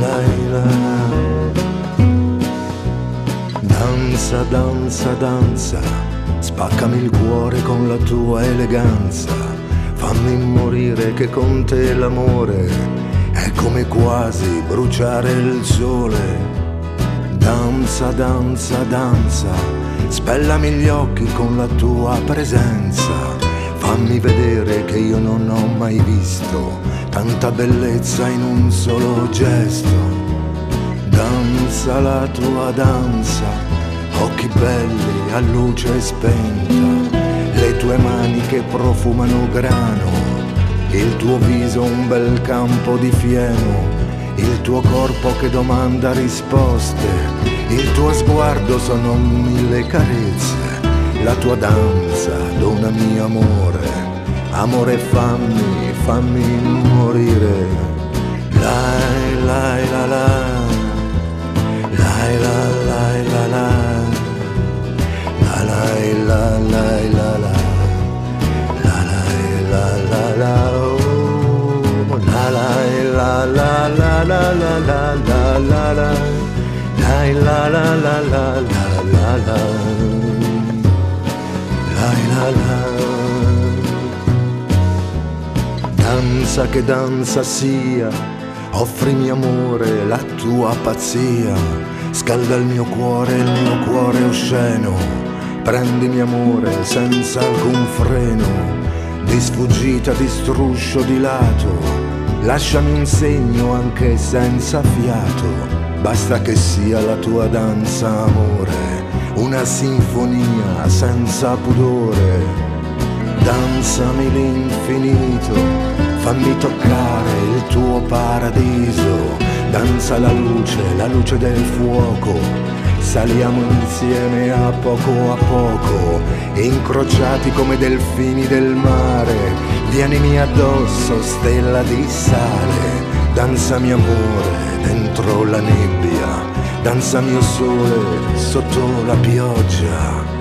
lai la. Danza, danza, danza, spaccami il cuore con la tua eleganza, fammi morire che con te l'amore è come quasi bruciare il sole. Danza, danza, danza, spellami gli occhi con la tua presenza, fammi vedere che io non ho mai visto tanta bellezza in un solo gesto. Danza la tua danza, occhi belli a luce spenta, le tue mani che profumano grano, il tuo viso un bel campo di fieno, il tuo corpo che domanda risposte, il tuo sguardo sono mille carezze, la tua danza donami amore, amore fammi morire. Lai lai la la, lai la lai la la, la lai la lai la la, la lai la la la, oh, la lai la la la la la la la la la, lai la la la la la la la, lai la la. Danza che danza sia, offrimi amore, la tua pazzia, scalda il mio cuore osceno, prendimi amore senza alcun freno, di sfuggita, di struscio, di lato, lasciami un segno anche senza fiato, basta che sia la tua danza amore, una sinfonia senza pudore. Danzami l'infinito, fammi toccare il tuo paradiso, danza la luce del fuoco, saliamo insieme a poco, incrociati come delfini del mare, vienimi addosso stella di sale, danzami amore dentro la nebbia, danza mio sole sotto la pioggia.